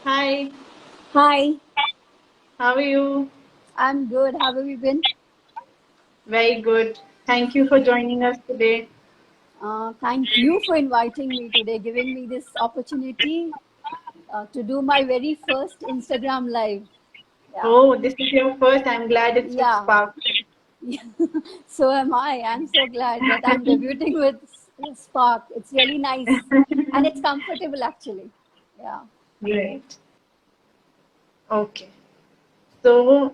Hi, Hi, how are you? I'm good. How have you been? Very good. Thank you for joining us today. Thank you for inviting me today, giving me this opportunity to do my very first Instagram live. Yeah, Oh, this is your first. I'm glad it's with yeah, Spark. so am I. I'm so glad that I'm debuting with Spark. It's really nice and it's comfortable actually. Yeah, Great. Okay. So,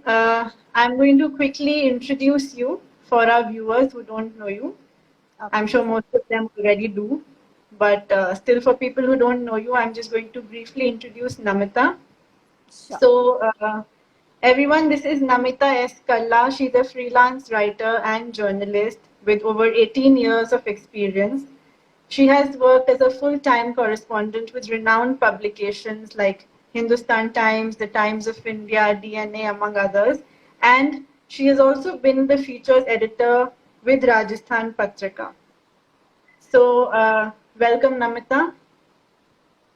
I'm going to quickly introduce you for our viewers who don't know you. I'm okay, sure most of them already do. But still, for people who don't know you, I'm just going to briefly introduce Namita. sure. So, everyone, this is Namita S. Kalla. She's a freelance writer and journalist with over 18 years of experience. She has worked as a full time correspondent with renowned publications like Hindustan Times, The Times of India, DNA, among others. And she has also been the features editor with Rajasthan Patrika. So, welcome, Namita.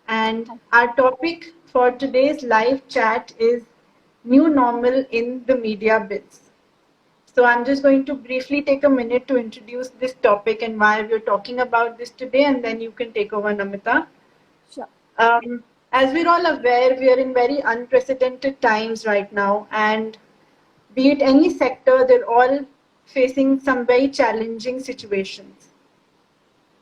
And our topic for today's live chat is new normal in the media bits. So I'm just going to briefly take a minute to introduce this topic and why we're talking about this today, and then you can take over, Namita. Sure. As we're all aware, we are in very unprecedented times right now, and be it any sector, they're all facing some very challenging situations.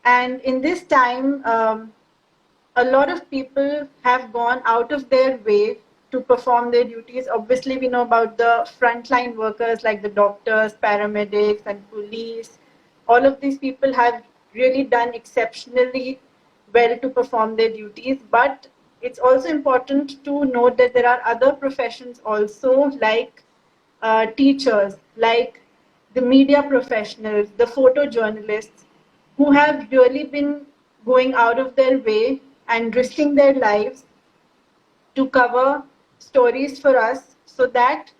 And in this time, a lot of people have gone out of their way to perform their duties. Obviously, we know about the frontline workers like the doctors, paramedics, and police. All of these people have really done exceptionally well to perform their duties. But it's also important to note that there are other professions also, like teachers, like the media professionals, the photojournalists, who have really been going out of their way and risking their lives to cover stories for us so that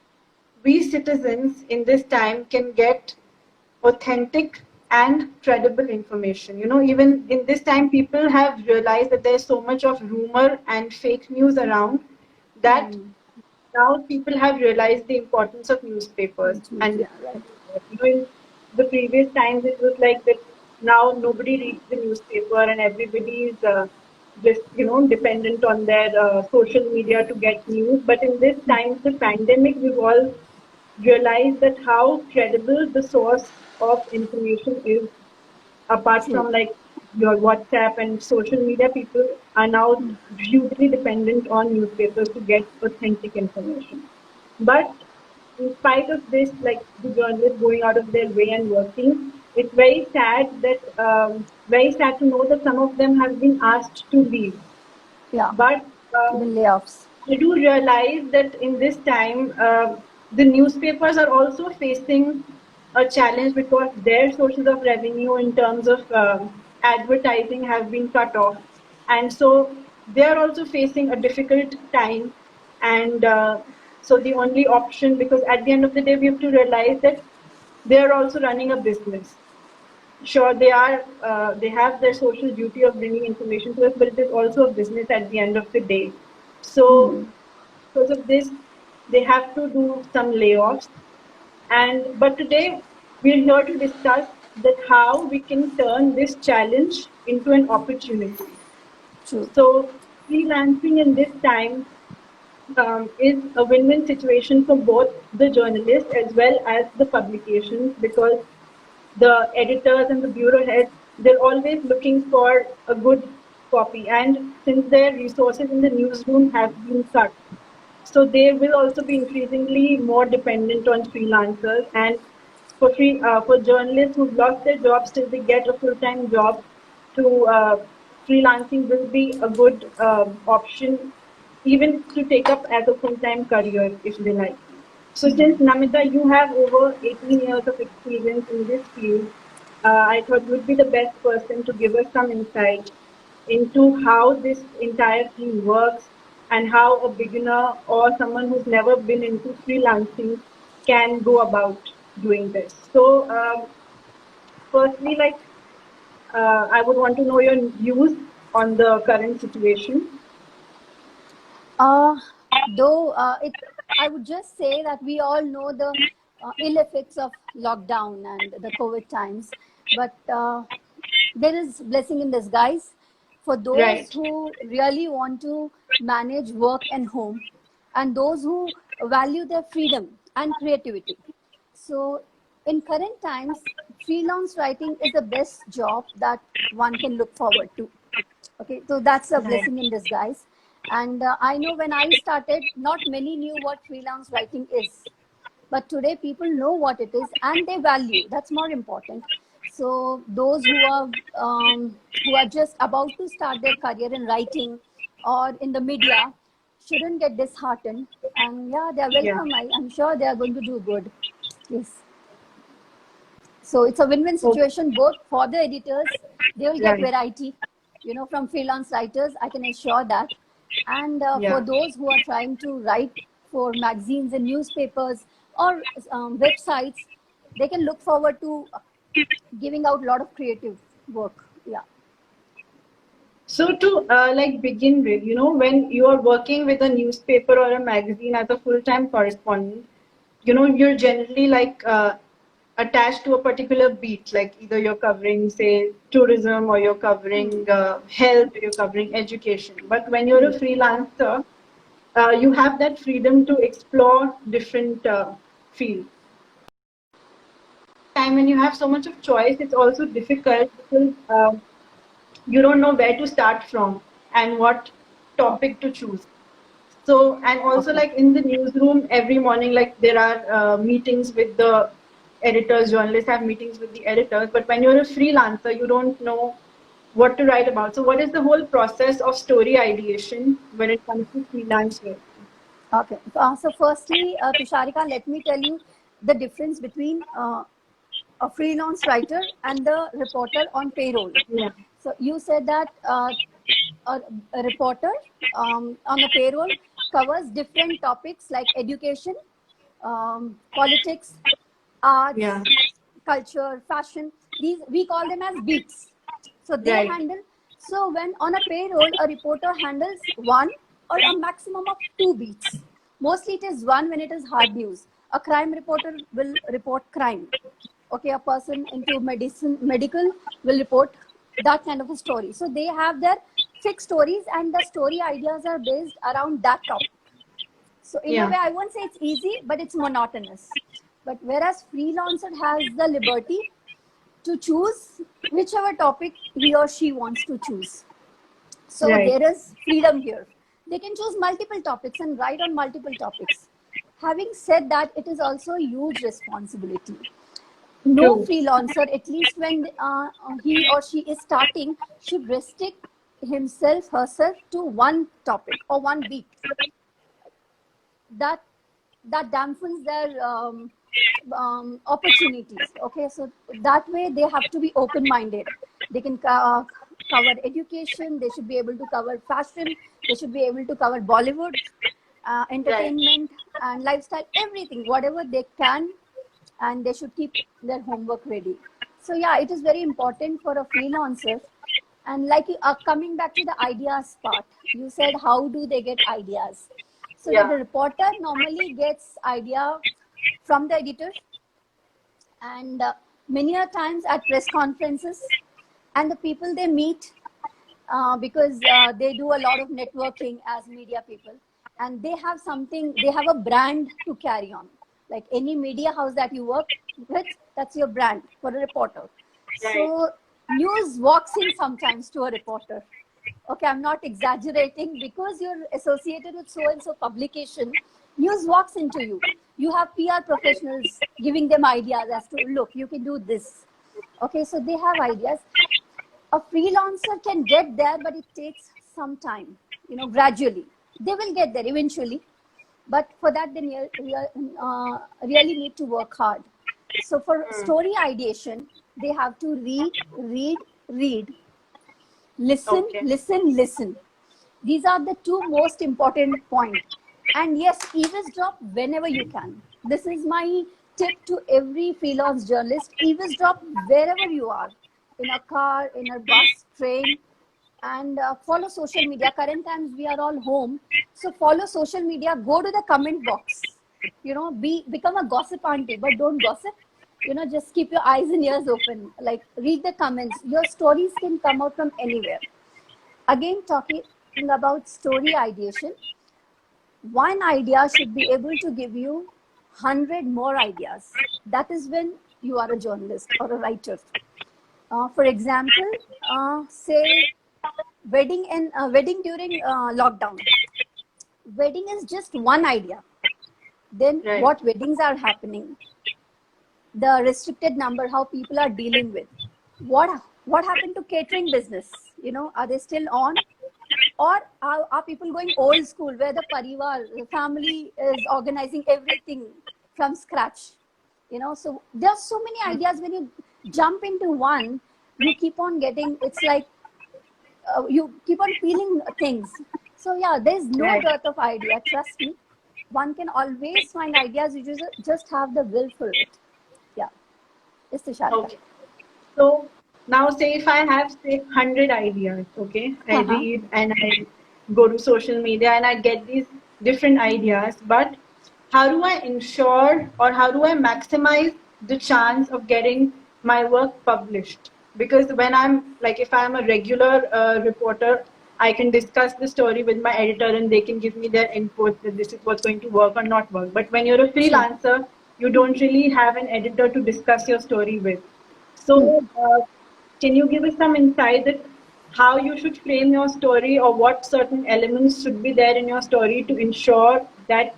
we citizens in this time can get authentic and credible information. You know, even in this time, people have realized that there's so much of rumor and fake news around that Hmm. now people have realized the importance of newspapers. News And media, right? in the previous times, it was like that now nobody reads the newspaper and everybody is just, dependent on their social media to get news. But in this time, the pandemic, we've all realized that how credible the source of information is, apart True. from like your WhatsApp and social media. People are now hugely dependent on newspapers to get authentic information. But in spite of this, like the journalists going out of their way and working, it's very sad to know that some of them have been asked to leave. Yeah, But even layoffs. I do realize that in this time, the newspapers are also facing a challenge because their sources of revenue in terms of advertising have been cut off. And so they are also facing a difficult time. And so the only option, because at the end of the day, we have to realize that they are also running a business. Sure, they have their social duty of bringing information to us, but it is also a business at the end of the day. So because of this, they have to do some layoffs. And but today we're here to discuss that how we can turn this challenge into an opportunity. True. So freelancing in this time is a win-win situation for both the journalists as well as the publications, because the editors and the bureau heads, they're always looking for a good copy. And since their resources in the newsroom have been cut, so they will also be increasingly more dependent on freelancers. And for journalists who've lost their jobs till they get a full-time job, to freelancing will be a good option, even to take up as a full-time career if they like. So since Namita, you have over 18 years of experience in this field, I thought you would be the best person to give us some insight into how this entire thing works and how a beginner or someone who's never been into freelancing can go about doing this. So, firstly, like I would want to know your views on the current situation. Uh, though I would just say that we all know the ill effects of lockdown and the COVID times, but there is blessing in disguise for those Right. who really want to manage work and home, and those who value their freedom and creativity. So, in current times, freelance writing is the best job that one can look forward to. Okay, so that's a Right. blessing in disguise. And I know when I started, not many knew what freelance writing is, but today people know what it is and they value. That's more important. So those who are just about to start their career in writing or in the media shouldn't get disheartened. And yeah, they are Yeah. welcome. I'm sure they are going to do good. Yes. So it's a win-win Okay. situation both for the editors. They will get Right. variety, from freelance writers. I can assure that. And for Yeah. those who are trying to write for magazines and newspapers or websites, they can look forward to giving out a lot of creative work. Yeah. So to like begin with, when you are working with a newspaper or a magazine as a full-time correspondent, you're generally like attached to a particular beat, like either you're covering, say, tourism, or you're covering health, or you're covering education. But when you're a freelancer, you have that freedom to explore different fields. Time when you have so much of choice, it's also difficult because you don't know where to start from and what topic to choose. So, and also Okay. like in the newsroom every morning, like there are meetings with the editors, journalists have meetings with the editors, but when you're a freelancer, you don't know what to write about. So what is the whole process of story ideation when it comes to freelance work? Okay. So firstly, Tusharika, let me tell you the difference between a freelance writer and the reporter on payroll. Yeah. So you said that a reporter on the payroll covers different topics like education, politics, Yeah. arts, culture, fashion. These we call them as beats. So they Right. handle. So when on a payroll, a reporter handles one or a maximum of two beats. Mostly it is one when it is hard news. A crime reporter will report crime. Okay, a person into medical will report that kind of a story. So they have their fixed stories and the story ideas are based around that topic. So in a Yeah. way, I won't say it's easy, but it's monotonous. But whereas freelancer has the liberty to choose whichever topic he or she wants to choose. So Right. there is freedom here. They can choose multiple topics and write on multiple topics. Having said that, it is also a huge responsibility. No True. freelancer, at least when he or she is starting, should restrict himself, herself to one topic or one beat. That dampens their opportunities. Okay, so that way they have to be open-minded. They can cover education. They should be able to cover fashion. They should be able to cover Bollywood, Right. entertainment, and lifestyle. Everything, whatever they can, and they should keep their homework ready. So yeah, it is very important for a freelancer. And like coming back to the ideas part, you said how do they get ideas? So that Yeah. the reporter normally gets idea from the editor, and many a times at press conferences, and the people they meet because they do a lot of networking as media people, and they have something, they have a brand to carry on. Like any media house that you work with, that's your brand for a reporter. Right. So news walks in sometimes to a reporter. Okay, I'm not exaggerating, because you're associated with so and so publication, news walks into you. You have PR professionals giving them ideas as to, look, you can do this. Okay, so they have ideas. A freelancer can get there, but it takes some time, gradually. They will get there eventually, but for that, they really need to work hard. So for story ideation, they have to read, listen, Okay. listen, listen. These are the two most important points. And yes, eavesdrop whenever you can. This is my tip to every freelance journalist. Eavesdrop wherever you are, in a car, in a bus, train, and follow social media. Current times we are all home, so follow social media. Go to the comment box. Become a gossip auntie, but don't gossip. Just keep your eyes and ears open. Like, read the comments. Your stories can come out from anywhere. Again, talking about story ideation, one idea should be able to give you 100 more ideas. That is when you are a journalist or a writer. For example, say wedding during lockdown. Wedding is just one idea. Then Right. what weddings are happening, the restricted number, how people are dealing with, what happened to catering business? Are they still on, or are people going old school where the the family is organizing everything from scratch? So there are so many ideas. When you jump into one, you keep on getting, it's like you keep on feeling things. So yeah, there's no Right. dearth of idea, trust me. One can always find ideas. You just have the will for it. Yeah. Yes, Tushar. Okay. So now say if I have say 100 ideas, okay, I Uh-huh. read and I go to social media and I get these different ideas, but how do I ensure or how do I maximize the chance of getting my work published? Because when I'm like, if I'm a regular reporter, I can discuss the story with my editor and they can give me their input that this is what's going to work or not work. But when you're a True. freelancer, you don't really have an editor to discuss your story with. Hmm. So, can you give us some insight that how you should frame your story or what certain elements should be there in your story to ensure that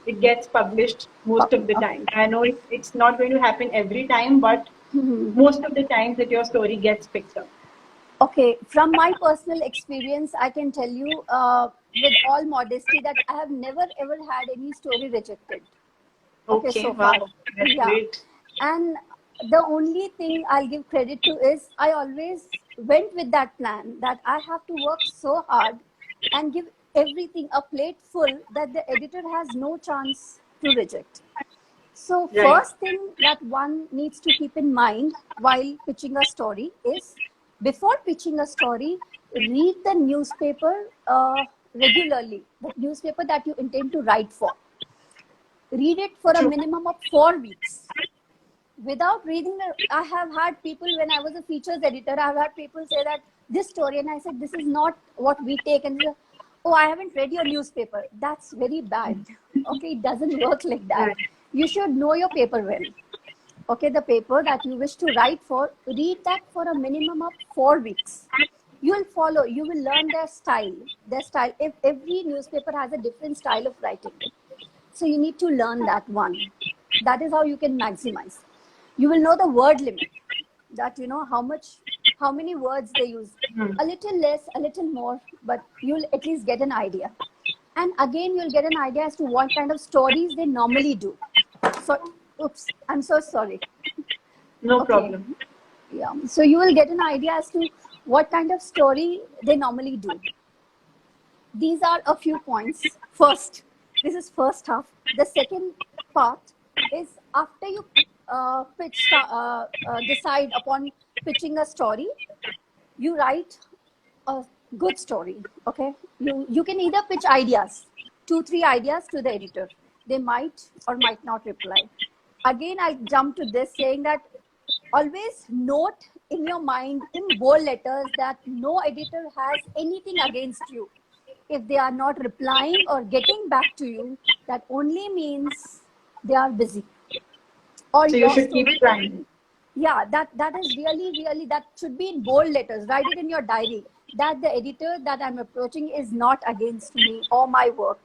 it gets published most of the Okay. time? I know it's not going to happen every time, but Hmm. most of the times that your story gets picked up. Okay, from my personal experience, I can tell you with all modesty that I have never ever had any story rejected. Okay, Okay, so far. wow, that's Yeah. great. And the only thing I'll give credit to is I always went with that plan that I have to work so hard and give everything a plate full that the editor has no chance to reject. So Right. first thing that one needs to keep in mind while pitching a story is, before pitching a story, read the newspaper regularly, the newspaper that you intend to write for. Read it for a True. minimum of 4 weeks. Without reading I have had people, when I was a features editor, I've had people say that this story, and I said, this is not what we take. And they say, oh, I haven't read your newspaper. That's very bad. Okay, it doesn't work like that. Right. You should know your paper well. Okay, the paper that you wish to write for, read that for a minimum of 4 weeks. You will follow, you will learn their style. If every newspaper has a different style of writing, so you need to learn that one. That is how you can maximize. You will know the word limit, that how many words they use. Hmm. A little less, a little more, but you'll at least get an idea. And again, you'll get an idea as to what kind of stories they normally do. So, oops, I'm so sorry. No Okay. problem. Yeah. So you will get an idea as to what kind of story they normally do. These are a few points. First, this is first half. The second part is, after you decide upon pitching a story, you write a good story. Okay, you can either pitch ideas, 2-3 ideas to the editor. They might or might not reply. Again, I'll jump to this, saying that always note in your mind in bold letters that no editor has anything against you. If they are not replying or getting back to you, that only means they are busy, or So you your should keep story. trying. Yeah, that is really, that should be in bold letters. Write it in your diary that the editor that I'm approaching is not against me or my work.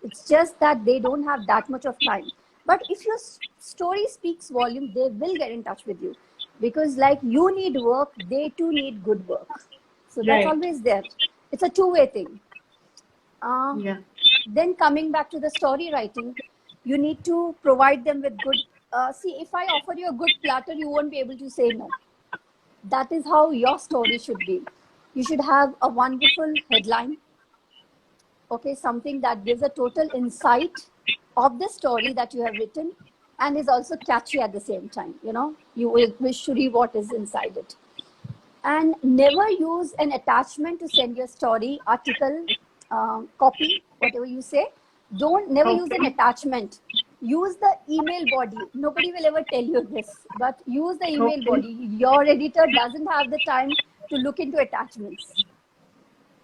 It's just that they don't have that much of time. But if your story speaks volume, they will get in touch with you, because like you need work, they too need good work. So that's Right. always there. It's a two-way thing. Yeah. Then coming back to the story writing, you need to provide them with good. See, if I offer you a good platter, you won't be able to say no. That is how your story should be. You should have a wonderful headline. Okay, something that gives a total insight of the story that you have written and is also catchy at the same time. You will wish to read what is inside it. And never use an attachment to send your story, article, copy, whatever you say. Don't never use an attachment. Use the email body. Nobody will ever tell you this, but use the email body. Your editor doesn't have the time to look into attachments.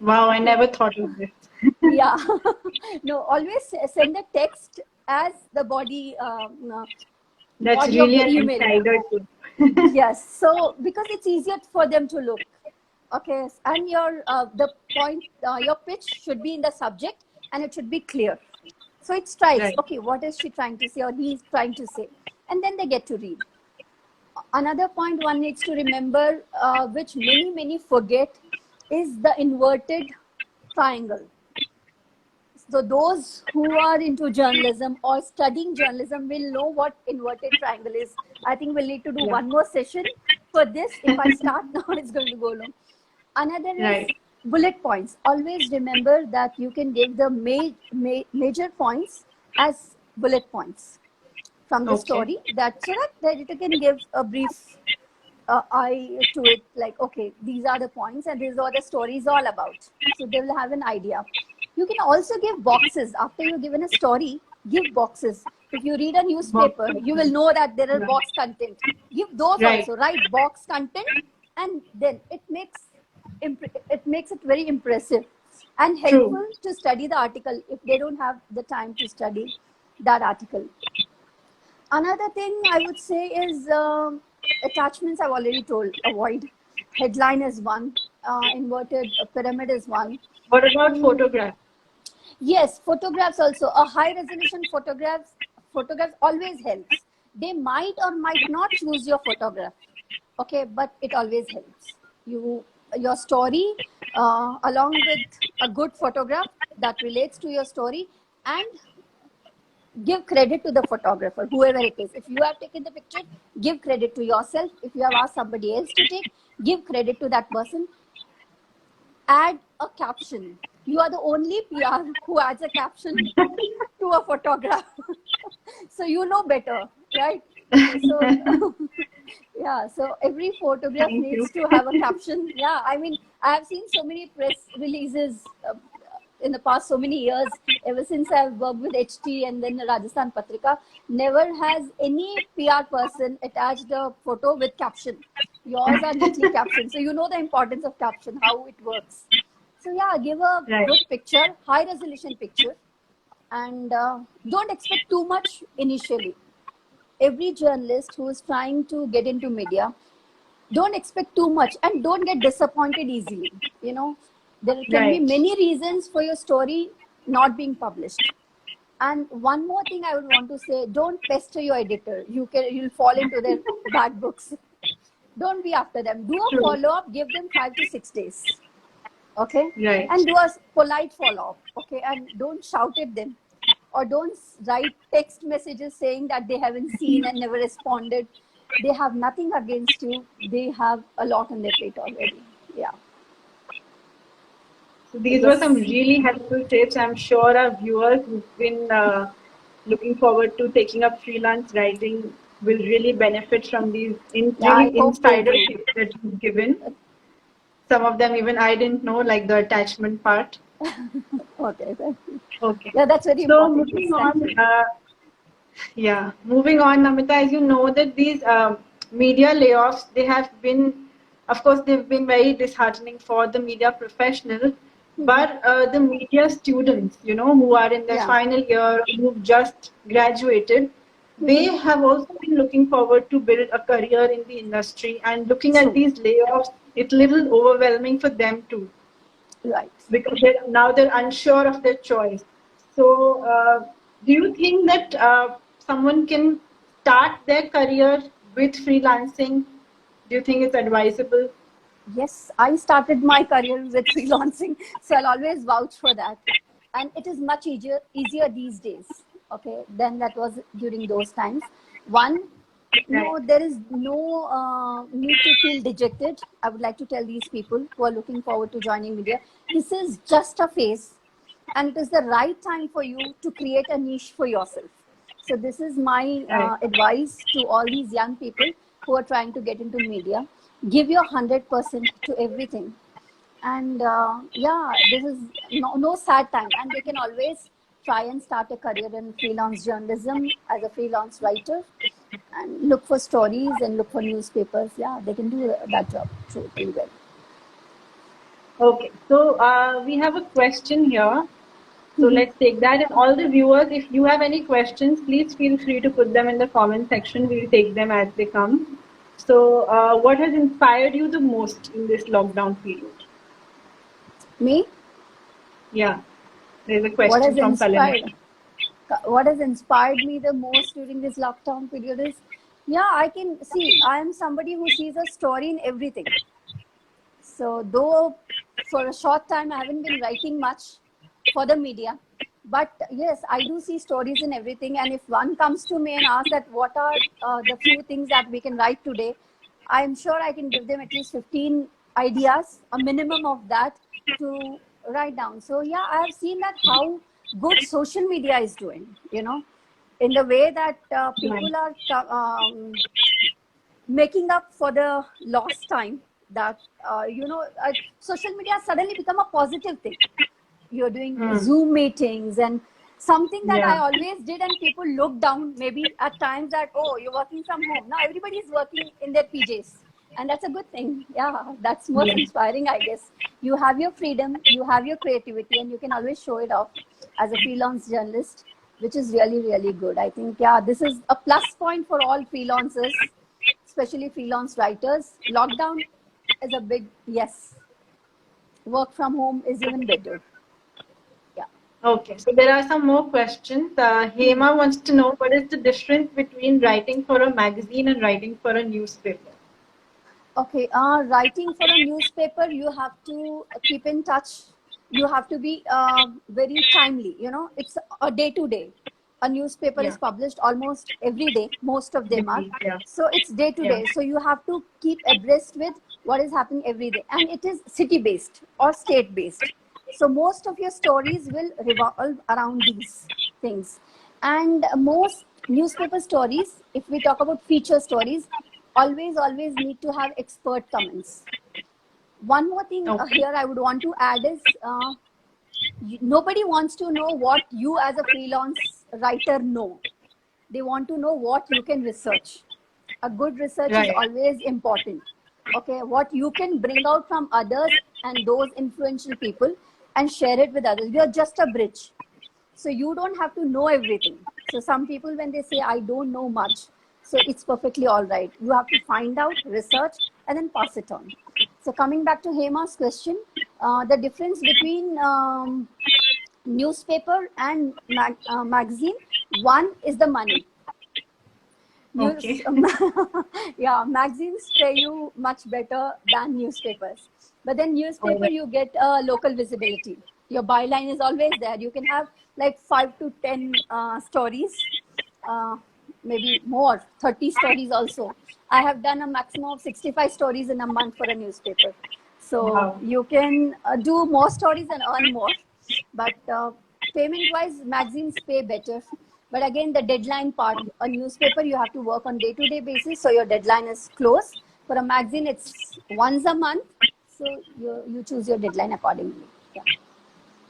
Wow, I never thought of this. Yeah. No, always send the text as the body. That's body of really the an email. insider tip. Yes, so because it's easier for them to look. Okay, and your the point, your pitch should be in the subject, and it should be clear. So it strikes, Right. okay, what is she trying to say, or he is trying to say, and then they get to read. Another point one needs to remember, which many forget, is the inverted triangle. So those who are into journalism or studying journalism will know what inverted triangle is. I think we'll need to do one more session for this. If I start now, it's going to go long. Another is bullet points. Always remember that you can give the major points as bullet points from the story, that so that the editor can give a brief eye to it, like, okay, these are the points and this is what the story is all about. So they will have an idea. You can also give boxes. After you've given a story, give boxes. If you read a newspaper, you will know that there are box content. Give those also. Write box content, and then it makes it very impressive and helpful to study the article if they don't have the time to study that article. Another thing I would say is attachments. I've already told, avoid. Headline is one. Inverted pyramid is one. What about photographs? Yes, photographs also. A high resolution photographs always helps. They might or might not choose your photograph, okay, but it always helps. Your story along with a good photograph that relates to your story, and give credit to the photographer, whoever it is. If you have taken the picture, give credit to yourself. If you have asked somebody else to take, give credit to that person. Add a caption. You are the only PR who adds a caption to a photograph. So you know better, right? So yeah, so every photograph needs to have a caption. Yeah, I mean, I have seen so many press releases in the past so many years, ever since I've worked with HT and then Rajasthan Patrika. Never has any PR person attached a photo with caption. Yours are neatly captioned. So you know the importance of caption, how it works. So yeah, give a good picture, high resolution picture, and don't expect too much initially. Every journalist who is trying to get into media, don't expect too much and don't get disappointed easily. You know, there can be many reasons for your story not being published. And one more thing I would want to say, don't pester your editor. You'll fall into their bad books. Don't be after them. Do a follow-up, give them 5 to 6 days. Okay? And do a polite follow-up. Okay? And don't shout at them. Or don't write text messages saying that they haven't seen and never responded. They have nothing against you. They have a lot on their plate already. Yeah. So these were some really helpful tips. I'm sure our viewers who've been looking forward to taking up freelance writing will really benefit from these really insider tips that you've given. Some of them even I didn't know, like the attachment part. Okay. Okay. Yeah, that's very important. So moving on, moving on, Namita, as you know that these media layoffs, they have been, of course, they've been very disheartening for the media professionals, but the media students, you know, who are in their final year, who've just graduated, they have also been looking forward to build a career in the industry, and looking at these layoffs, it's a little overwhelming for them too. Right. Because now they're unsure of their choice. So do you think that someone can start their career with freelancing? Do you think it's advisable? Yes, I started my career with freelancing, so I'll always vouch for that. And it is much easier these days, okay, than that was during those times. One, no, there is no need to feel dejected. I would like to tell these people who are looking forward to joining media, this is just a phase, and it is the right time for you to create a niche for yourself. So this is my advice to all these young people. who are trying to get into media. Give your 100% to everything. And yeah, this is no sad time. And they can always try and start a career in freelance journalism as a freelance writer and look for stories and look for newspapers. Yeah, they can do that job pretty well. Okay, so we have a question here. So let's take that. And all the viewers, if you have any questions, please feel free to put them in the comment section. We'll take them as they come. So, what has inspired you the most in this lockdown period? Me? Yeah, there's a What has question from Kalina. What has inspired me the most during this lockdown period is, yeah, I can see, I am somebody who sees a story in everything. So though for a short time I haven't been writing much for the media, but yes, I do see stories in everything. And if one comes to me and asks that what are the few things that we can write today, I'm sure I can give them at least 15 ideas, a minimum of that, to write down. So yeah, I have seen that how good social media is doing, you know, in the way that people are making up for the lost time, that social media has suddenly become a positive thing. You're doing Zoom meetings and something that I always did, and people look down maybe at times that, oh, you're working from home. Now everybody is working in their PJs, and that's a good thing. Yeah, that's most inspiring, I guess. You have your freedom, you have your creativity, and you can always show it off as a freelance journalist, which is really, really good. I think, yeah, this is a plus point for all freelancers, especially freelance writers. Lockdown is a big yes. Work from home is even better. Yeah. Okay, so there are some more questions. Hema wants to know what is the difference between writing for a magazine and writing for a newspaper? Okay, writing for a newspaper, you have to keep in touch. You have to be very timely. You know, it's a day to day. A newspaper is published almost every day. Most of them are. So it's day to day. So you have to keep abreast with what is happening every day. And it is city based or state based. So most of your stories will revolve around these things. And most newspaper stories, if we talk about feature stories, always need to have expert comments. One more thing here I would want to add is nobody wants to know what you as a freelance writer know. They want to know what you can research. A good research is always important. Okay, what you can bring out from others and those influential people and share it with others. You're just a bridge. So you don't have to know everything. So some people, when they say, I don't know much, so it's perfectly all right. You have to find out, research, and then pass it on. So coming back to Hema's question, the difference between newspaper and magazine, one is the money. Yeah, magazines pay you much better than newspapers. But then newspaper, you get local visibility. Your byline is always there. You can have like 5 to 10 stories, maybe more, 30 stories also. I have done a maximum of 65 stories in a month for a newspaper. So you can do more stories and earn more. But payment-wise, magazines pay better. But again, the deadline part, a newspaper, you have to work on day-to-day basis. So your deadline is close. For a magazine, it's once a month. So you choose your deadline accordingly. Yeah.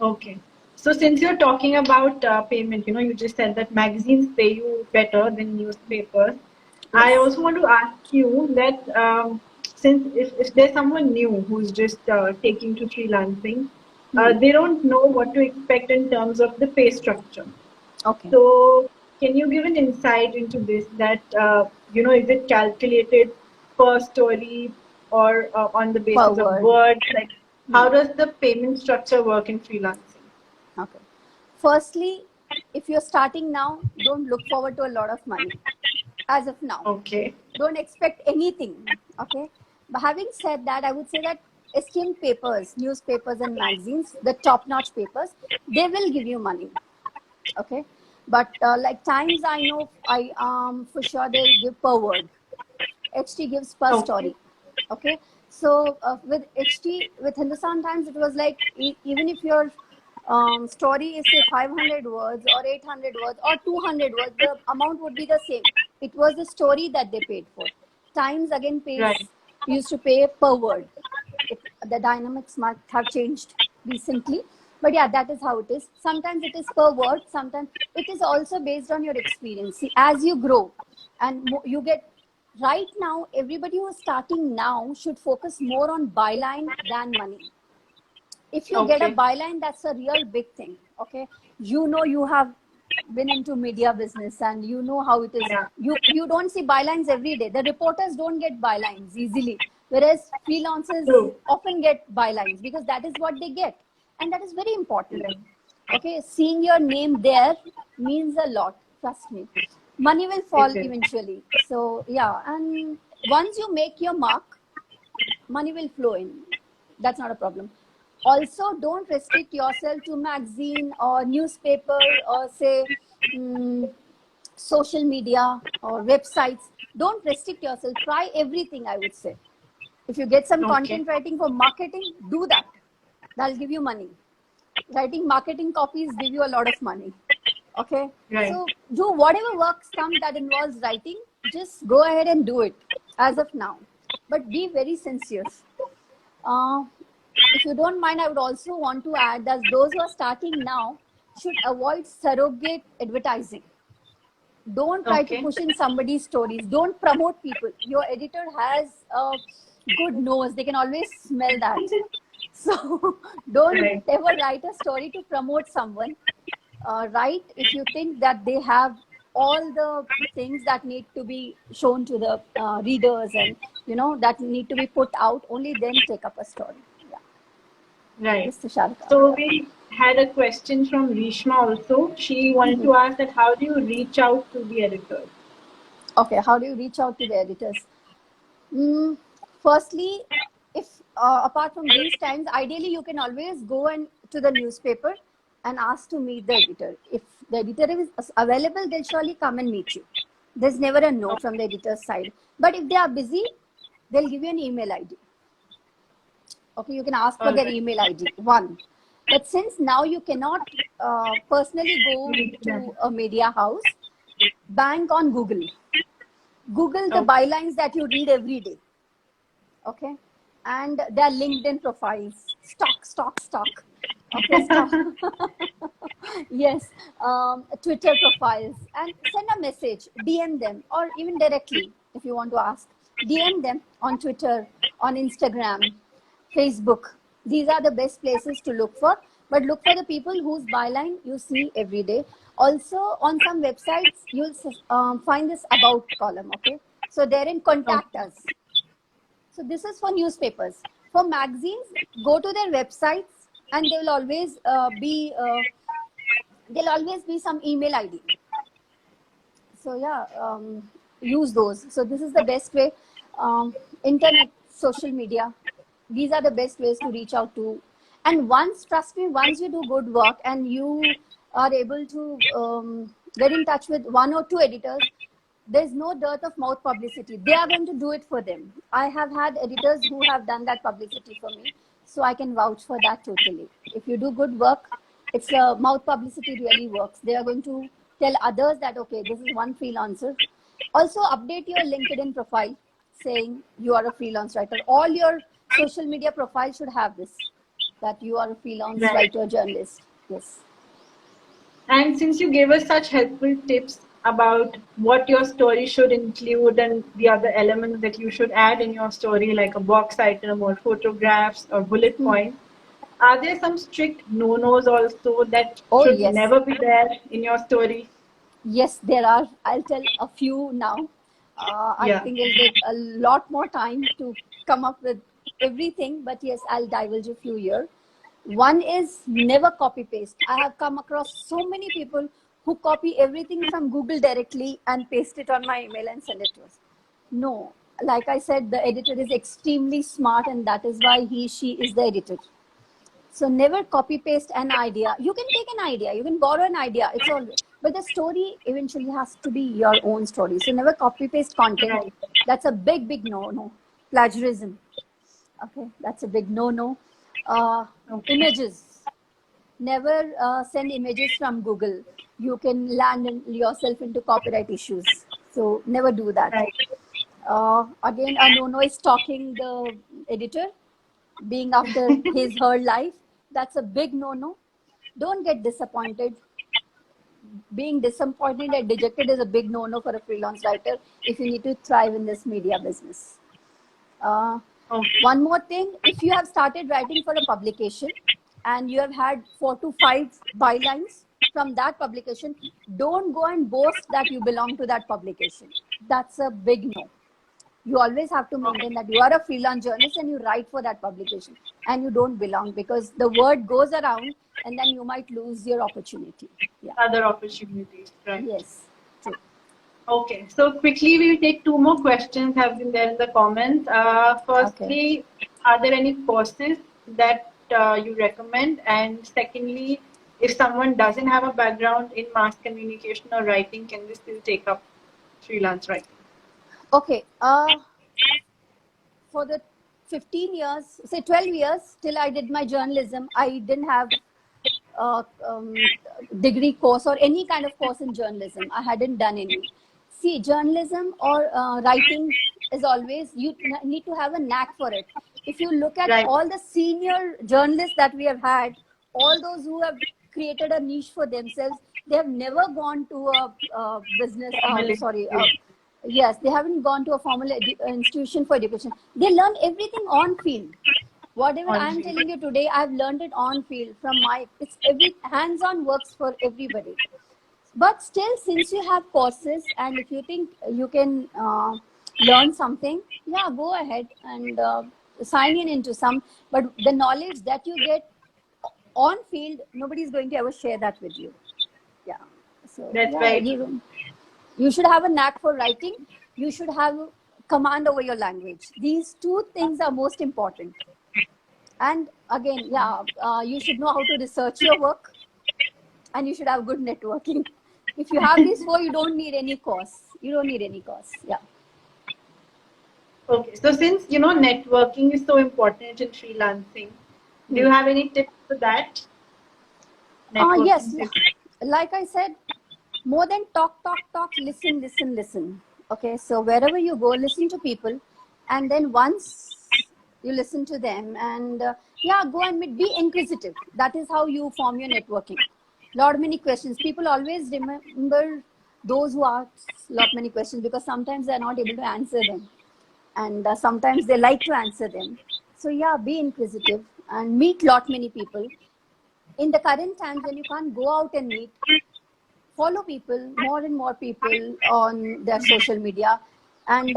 Okay. So since you're talking about payment, you just said that magazines pay you better than newspapers. Yes. I also want to ask you that since if there's someone new who's just taking to freelancing, they don't know what to expect in terms of the pay structure. Okay. So can you give an insight into this that, is it calculated per story or on the basis of words? Like, how does the payment structure work in freelancing? Okay. Firstly, if you're starting now, don't look forward to a lot of money as of now. Okay. Don't expect anything. Okay. But having said that, I would say that esteemed papers, newspapers and magazines, the top-notch papers, they will give you money. Okay. But like Times, I know for sure they'll give per word. HT gives per story. Okay. So with HT, with Hindustan Times, it was like even if your story is say 500 words or 800 words or 200 words, the amount would be the same. It was the story that they paid for. Times again pays, Right. used to pay per word. The dynamics might have changed recently, but yeah, that is how it is. Sometimes it is per word, sometimes it is also based on your experience. See, as you grow and you get, right now, everybody who is starting now should focus more on byline than money. If you get a Okay. byline, that's a real big thing. Okay, you have been into media business and you know how it is. Yeah. You don't see bylines every day. The reporters don't get bylines easily, whereas freelancers True. often get bylines because that is what they get, and that is very important. Right. Okay, seeing your name there means a lot, trust me. Money will fall It is. eventually. So yeah, and once you make your mark, money will flow in. That's not a problem. Also, don't restrict yourself to magazine or newspaper or say social media or websites. Don't restrict yourself. Try everything, I would say. If you get some Okay. content writing for marketing, do that. That'll give you money. Writing marketing copies give you a lot of money. Okay, Right. so do whatever works come that involves writing. Just go ahead and do it as of now, but be very sincere. uh, if you don't mind, I would also want to add that those who are starting now should avoid surrogate advertising. Don't try to Okay. push in somebody's stories. Don't promote people. Your editor has a good nose. They can always smell that. So don't Right. ever write a story to promote someone. Write if you think that they have all the things that need to be shown to the readers and that need to be put out. Only then take up a story. Yeah, Right. this is Tusharika. So we had a question from Rishma also. She wanted to ask that how do you reach out to the editor? Okay, how do you reach out to the editors? Firstly, if apart from these times, ideally you can always go and to the newspaper and ask to meet the editor. If the editor is available, they'll surely come and meet you. There's never a no from the editor's side. But if they are busy, they'll give you an email ID. Okay, you can ask for All their right. email ID. One. But since now you cannot personally go to a media house, bank on Google. Google the Okay. bylines that you read every day. Okay, and their LinkedIn profiles, stock. Okay, stock. Yes, Twitter profiles, and send a message, DM them, or even directly if you want to ask, DM them on Twitter, on Instagram, Facebook. These are the best places to look for. But look for the people whose byline you see every day. Also, on some websites, you'll find this about column. Okay, so therein contact Okay. us. So this is for newspapers. For magazines, go to their websites, and there will always be some email ID. So yeah, use those. So this is the best way. Internet, social media, these are the best ways to reach out to. And trust me, once you do good work and you are able to get in touch with one or two editors, there's no dearth of mouth publicity. They are going to do it for them. I have had editors who have done that publicity for me, so I can vouch for that totally. If you do good work, it's mouth publicity really works. They are going to tell others that, okay, this is one freelancer. Also, update your LinkedIn profile saying you are a freelance writer. All your social media profiles should have this, that you are a freelance Right. writer, journalist. Yes. And since you gave us such helpful tips about what your story should include and the other elements that you should add in your story, like a box item or photographs or bullet points, are there some strict no-nos also that Oh, should yes. never be there in your story? Yes, there are. I'll tell a few now. I Yeah. think it'll take a lot more time to come up with everything, but yes, I'll divulge a few here. One is never copy paste. I have come across so many people who copy everything from Google directly and paste it on my email and send it to us. No, like I said, the editor is extremely smart, and that is why she is the editor. So never copy paste an idea. You can take an idea, you can borrow an idea. It's all, but the story eventually has to be your own story. So never copy paste content. Right. That's a big no. Plagiarism. Okay, that's a big no. Okay. Images. Never send images from Google. You can land yourself into copyright issues. So never do that. Right. Again, a no-no is stalking the editor, being after his, her life. That's a big no-no. Don't get disappointed. Being disappointed and dejected is a big no-no for a freelance writer if you need to thrive in this media business. One more thing, if you have started writing for a publication and you have had 4 to 5 bylines from that publication, don't go and boast that you belong to that publication. That's a big no. You always have to maintain that you are a freelance journalist and you write for that publication and you don't belong, because the word goes around and then you might lose your opportunity. Yeah. Other opportunities, right? Yes. True. Okay, so quickly we'll take 2 more questions have been there in the comments. Firstly, are there any courses that you recommend? And secondly, if someone doesn't have a background in mass communication or writing, can they still take up freelance writing? Okay. For the 15 years, say 12 years, till I did my journalism, I didn't have degree course or any kind of course in journalism. I hadn't done any. See, journalism or writing is always, you need to have a knack for it. If you look at all the senior journalists that we have had, all those who have created a niche for themselves, they have never gone to a business, yes, they haven't gone to a formal institution for education. They learn everything on field. Whatever I'm telling you today, I've learned it on field from it's every hands-on works for everybody. But still, since you have courses and if you think you can learn something, yeah, go ahead and sign into some. But the knowledge that you get on field, nobody is going to ever share that with you. Yeah. So that's right. You should have a knack for writing. You should have command over your language. These 2 things are most important. And again, you should know how to research your work and you should have good networking. If you have these 4, you don't need any course. You don't need any course. Yeah. Okay. So since, networking is so important in freelancing, do you have any tips for that? Yes. Like I said, more than talk, listen. Okay. So wherever you go, listen to people. And then once you listen to them and go and meet, be inquisitive. That is how you form your networking. Many questions. People always remember those who ask many questions because sometimes they're not able to answer them. And sometimes they like to answer them. So be inquisitive and meet many people. In the current times when you can't go out and meet, follow people, more and more people on their social media, and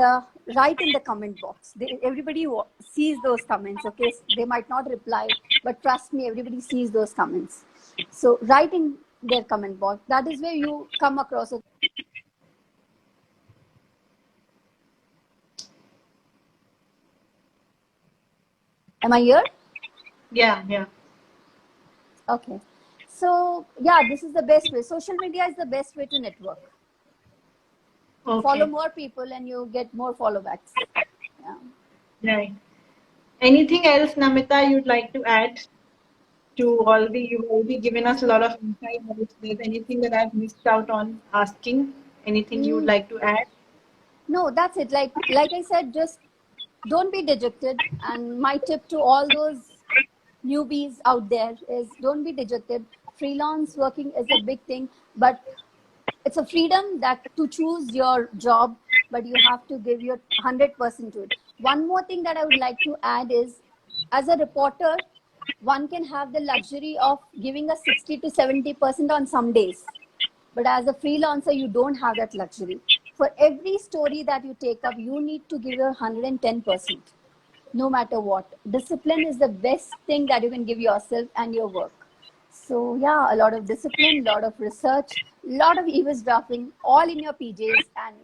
write in the comment box. Everybody sees those comments, okay? They might not reply, but trust me, everybody sees those comments. So write in their comment box. That is where you come across it. Am I here? Yeah. Okay. So this is the best way. Social media is the best way to network. Okay. Follow more people and you get more followbacks. Yeah. Right. Anything else, Namita, you'd like to add to all you've already given us a lot of insight, but if there's anything that I've missed out on asking, anything you would like to add? No, that's it. Like I said, just don't be dejected. And my tip to all those newbies out there is don't be dejected. Freelance working is a big thing, but it's a freedom that to choose your job, but you have to give your 100% to it. One more thing that I would like to add is, as a reporter, one can have the luxury of giving a 60 to 70% on some days. But as a freelancer, you don't have that luxury. For every story that you take up, you need to give your 110%, no matter what. Discipline is the best thing that you can give yourself and your work. So a lot of discipline, a lot of research, a lot of eavesdropping, all in your PJs, and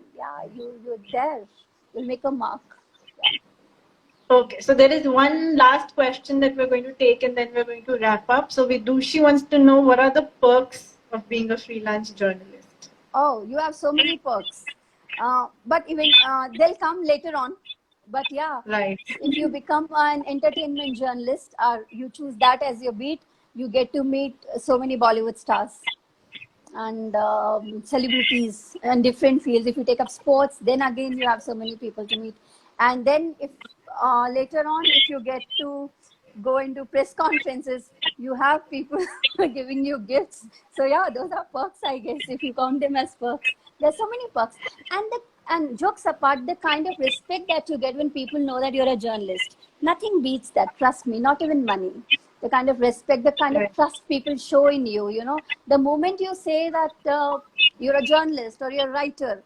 you're there. You'll make a mark. Okay, so there is one last question that we're going to take and then we're going to wrap up. So Vidushi wants to know, what are the perks of being a freelance journalist? Oh, you have so many perks. But even they'll come later on. But right. If you become an entertainment journalist or you choose that as your beat, you get to meet so many Bollywood stars. and celebrities and different fields. If you take up sports, then again you have so many people to meet. And then if later on, if you get to go into press conferences, you have people giving you gifts. So yeah, those are perks, I guess, if you count them as perks. There's so many perks. And jokes apart, the kind of respect that you get when people know that you're a journalist, nothing beats that. Trust me, not even money. The kind of respect, the kind of Right. trust people show in you. The moment you say that you're a journalist or you're a writer,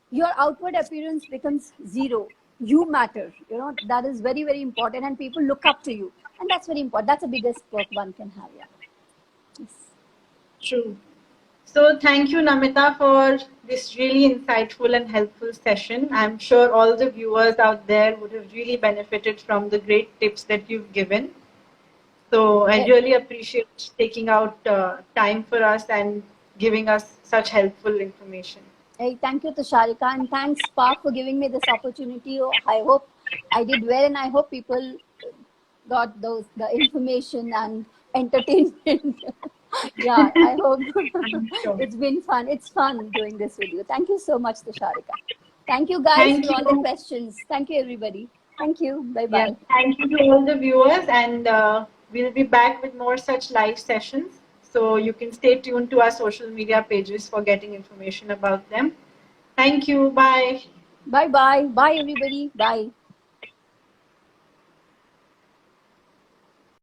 your outward appearance becomes zero. You matter. That is very, very important, and people look up to you, and that's very important. That's the biggest perk one can have. Yeah. Yes. True. So thank you, Namita, for this really insightful and helpful session. I'm sure all the viewers out there would have really benefited from the great tips that you've given. So I really appreciate taking out time for us and giving us such helpful information. Hey, thank you, Tusharika, and thanks, Spark, for giving me this opportunity. I hope I did well, and I hope people got the information and entertainment. Yeah, I hope Sure. it's been fun. It's fun doing this with you. Thank you so much, Tusharika. Thank you, guys, Thank for all the you. questions. Thank you, everybody. Thank you. Bye Yeah, bye. thank you to all the viewers, and we'll be back with more such live sessions. So you can stay tuned to our social media pages for getting information about them. Thank you. Bye. Bye bye. Bye, everybody. Bye.